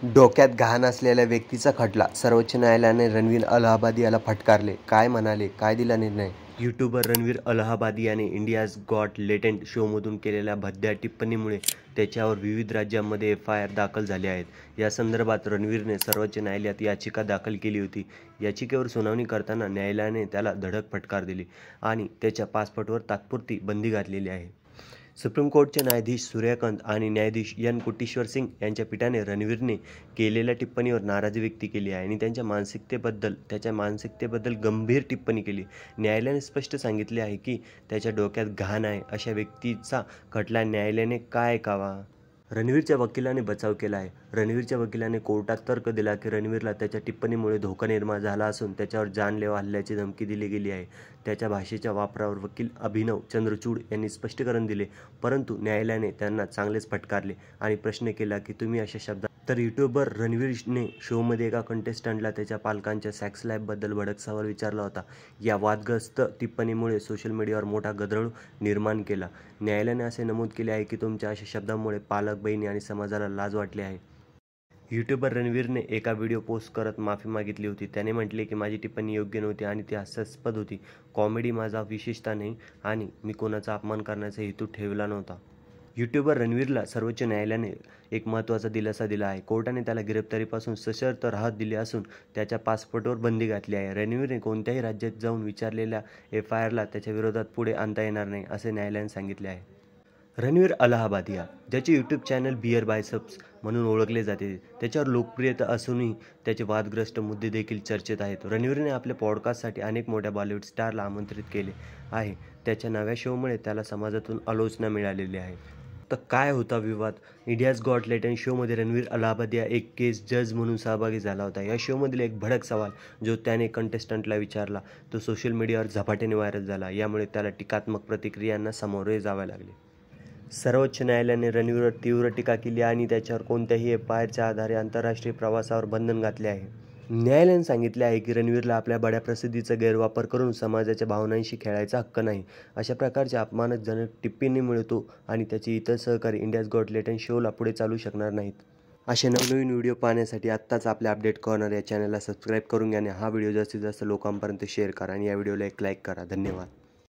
डोक्यात घाण असलेल्या व्यक्तीचा खटला. सर्वोच्च न्यायालयाने रणवीर अलाहाबादी याला फटकारले. काय म्हणाले? काय दिला निर्णय? यूट्यूबर रणवीर अलाहाबादी याने इंडियाज गॉट टॅलेंट शोमधून केलेल्या भद्द्या टिप्पणीमुळे त्याच्यावर विविध राज्यांमध्ये FIR दाखल झाले आहेत. या संदर्भात रणवीरने सर्वोच्च न्यायालयात याचिका दाखल केली होती. याचिकेवर सुनावणी करताना न्यायालयाने त्याला धडक फटकार दिली आणि त्याच्या पासपोर्टवर तात्पुरती बंदी घातलेली आहे. सुप्रीम कोर्टचे न्यायाधीश सूर्यकांत आणि न्यायाधीश एन कोटेश्वर सिंग यांच्या पीठाने रणवीरने केलेल्या टिप्पणीवर नाराजी व्यक्त केली आहे आणि त्याच्या मानसिकतेबद्दल गंभीर टिप्पणी केली. न्यायालयाने स्पष्ट सांगितले आहे की त्याच्या डोक्यात घाण आहे अशा व्यक्तीचा खटला न्यायालयाने का ऐकावा? रणवीरच्या वकिलाने बचाव केला आहे. रणवीरच्या वकिलाने कोर्टात तर्क दिला की रणवीरला त्याच्या टिप्पणीमुळे धोका निर्माण झाला असून त्याच्यावर जानलेवा हल्ल्याची धमकी दिली गेली आहे. त्याच्या भाषेच्या वापरावर वकील अभिनव चंद्रचूड यांनी स्पष्टीकरण दिले, परंतु न्यायालयाने त्यांना चांगलेच फटकारले आणि प्रश्न केला की तुम्ही अशा शब्दात. तर यूट्यूबर रणवीरने शोमध्ये एका कंटेस्टंटला त्याच्या पालकांच्या सेक्स लाईफबद्दल भडक सवाल विचारला होता. या वादग्रस्त टिप्पणीमुळे सोशल मीडियावर मोठा गदारोळ निर्माण केला. न्यायालयाने असे नमूद केले आहे की तुमच्या अशा शब्दांमुळे पालक, बहिणी आणि समाजाला लाज वाटली आहे. यूट्यूबर रणवीरने एका व्हिडिओ पोस्ट करत माफी मागितली होती. त्याने म्हटले की माझी टिप्पणी योग्य नव्हती आणि ती हास्यास्पद होती. कॉमेडी माझा विशेषतः नाही आणि मी कोणाचा अपमान करण्याचा हेतू ठेवला नव्हता. यूट्यूबर रणवीरला सर्वोच्च न्यायालयाने एक महत्त्वाचा दिलासा दिला आहे. कोर्टाने त्याला गिरफ्तारीपासून सशर्त राहत दिली असून त्याच्या पासपोर्टवर बंदी घातली आहे. रणवीरने कोणत्याही राज्यात जाऊन विचारलेल्या FIRला त्याच्या विरोधात पुढे आणता येणार नाही असे न्यायालयाने सांगितले आहे. रणवीर अलाहाबादिया, ज्याचे यूट्यूब चॅनल बिअर बायसेप्स म्हणून ओळखले जाते, त्याच्यावर लोकप्रियता असूनही त्याचे वादग्रस्त मुद्दे देखील चर्चेत आहेत. रणवीरने आपल्या पॉडकास्टसाठी अनेक मोठ्या बॉलिवूड स्टारला आमंत्रित केले आहे. त्याच्या नव्या शोमुळे त्याला समाजातून आलोचना मिळालेली आहे. तर काय होता विवाद? इंडियाज गॉट टॅलेंट शोमध्ये रणवीर अलाहाबादिया एक केस जज म्हणून सहभागी झाला होता. या शोमधील एक भडक सवाल जो त्याने कंटेस्टंटला विचारला तो सोशल मीडियावर झपाट्याने व्हायरल झाला. यामुळे त्याला टीकात्मक प्रतिक्रियांना सामोरे जावे लागले. सर्वोच्च न्यायालयाने रणवीरवर तीव्र टीका केली आणि त्याच्यावर कोणत्याही FIRच्या आधारे आंतरराष्ट्रीय प्रवासावर बंधन घातले आहे. न्यायालयाने सांगितले आहे की रणवीरला आपल्या बड्या प्रसिद्धीचा गैरवापर करून समाजाच्या भावनांशी खेळायचा हक्क नाही. अशा प्रकारच्या अपमानजनक टिप्पणीमुळे तो आणि त्याचे इतर सहकारी इंडियाज गॉट टॅलेंट शोला पुढे चालू शकणार नाहीत. असे नवनवीन व्हिडिओ पाहण्यासाठी आत्ताच आपल्या अपडेट कॉर्नर या चॅनलला सबस्क्राईब करून घ्या आणि हा व्हिडिओ जास्तीत जास्त लोकांपर्यंत शेअर करा आणि या व्हिडिओला एक लाईक करा. धन्यवाद.